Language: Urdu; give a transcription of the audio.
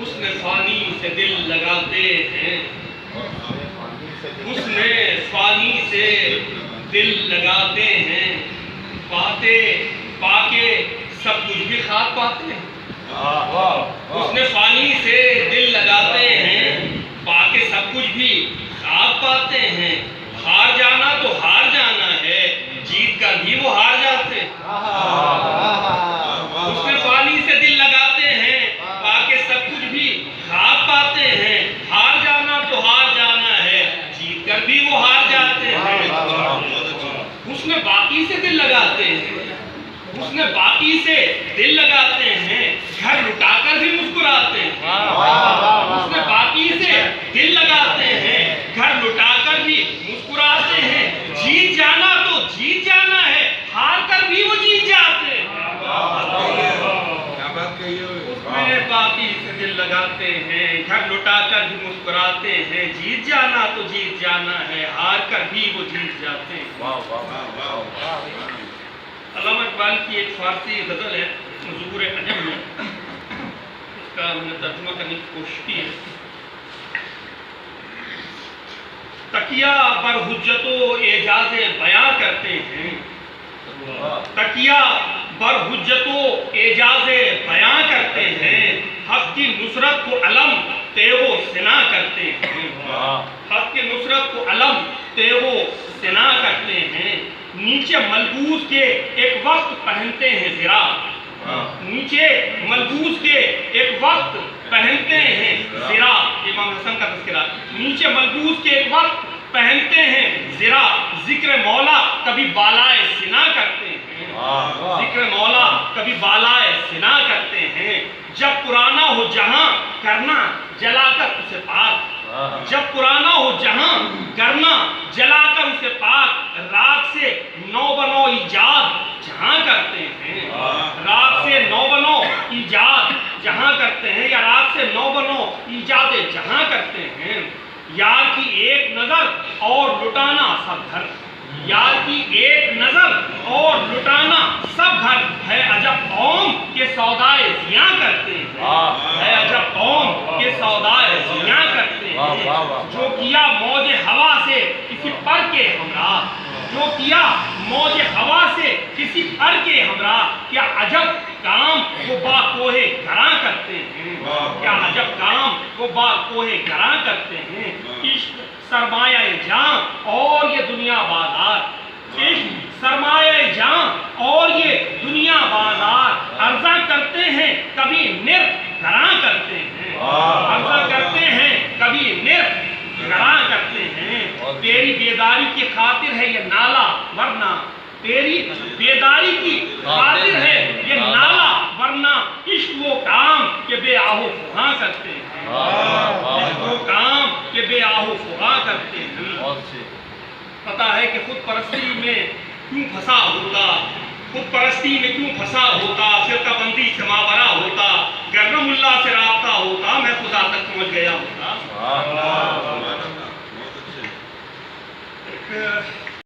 حسن فانی سے دل لگاتے ہیں، حسن فانی سے دل لگاتے ہیں، پاتے پاکے سب کچھ بھی خواب پاتے ہیں۔ حسن فانی سے دل لگاتے ہیں، پاکے سب کچھ بھی خواب پاتے ہیں، ہار جانا تو ہار جانا ہے، جیت کر بھی وہ ہار جاتے ہیں۔ حسن فانی سے دل لگاتے ہیں، پاکے سب کچھ بھی خواب پاتے ہیں، ہار جانا تو ہار جانا ہے، جیت کر بھی وہ ہار جاتے ہیں۔ حسن باقی سے دل لگاتے ہیں، حسن باقی سے دل لگاتے ہیں، گھر لٹا کر بھی مسکراتے ہیں۔ حسن باقی سے دل لگاتے ہیں، گھر لٹا کر بھی مسکراتے ہیں، جیت جانا تو جیت جانا ہے، ہار کر بھی وہ جیت جاتے ہیں۔ حسن باقی سے دل لگاتے ہیں، گھر لٹا کر بھی مسکراتے ہیں، جیت جانا تو جیت جانا ہے، ہار کر بھی وہ جیت جاتے ہیں۔ علامہ اقبال کی ایک فارسی غزل ہے ظہور عجم میں، اس کا ہم نے ترجمہ کرنے کی کوشش کی ہے۔ تکیہ بر حجت و اعجاز بیاں کرتے ہیں، تکیہ بر حجت و اعجاز بیاں کرتے ہیں، حق کی نصرت کو علم تیغ و سنا کرتے ہیں، حق کی نصرت کو علم تیغ و سنا کرتے ہیں، نیچے ملبوس کے ایک وقت پہنتے ہیں زرا، نیچے ملبوس کے ایک وقت پہنتے ہیں زرا، امام حسن کا تذکرہ، نیچے ملبوس کے ایک وقت پہنتے ہیں زرا، ذکر مولا کبھی بالائے سنا کرتے ہیں، ذکر مولا کبھی بالائے سنا کرتے ہیں، جب پرانا ہو جہاں کرنا جلا کر اسے پاک، جب پرانا ہو جہاں کرنا جلا کر اسے پاک، راگ سے نو بنو ایجاد جہاں کرتے ہیں، راگ سے نو بنو ایجاد جہاں کرتے ہیں، یا راگ سے نو بنو ایجاد جہاں کرتے ہیں، یار کی ایک نظر اور لٹانا سب گھر، یار کی ایک نظر اور لٹانا سب گھر، ہے عجب قوم کے سودائے زیاں کرتے ہیں، ہے عجب قوم کے سودائے زیاں کرتے ہیں، جو کیا موج ہوا سے کسی پر کے ہمراہ، جو کیا موج ہوا سے کسی پر کے ہمراہ، کیا عجب کام وہ با کوہ گراں کرتے ہیں، کیا عجب کام وہ با کوہ گراں کرتے ہیں، عشق سرمایہ جاں اور یہ دنیا بازار، عشق سرمایہ جاں اور یہ دنیا بازار، عرضہ کرتے ہیں کبھی نر گراں کرتے ہیں، عرضہ کرتے ہیں کبھی نر گراں کرتے ہیں، تیری بیداری کی خاطر ہے یہ نالا ورنہ، تیری بیداری کی خاطر ہے یہ نالا ورنہ، عشق وہ کام کہ بے آہو فہاں کرتے ہیں، عشق وہ کام کہ بے آہو فہاں کرتے ہیں۔ پتہ ہے کہ خود پرستی میں کیوں پھنسا ہوتا، خود پرستی میں کیوں پھنسا ہوتا، فرقہ بندی سے ماورا ہوتا، گرم اللہ سے رابطہ ہوتا، میں خدا تک پہنچ گیا ہوتا۔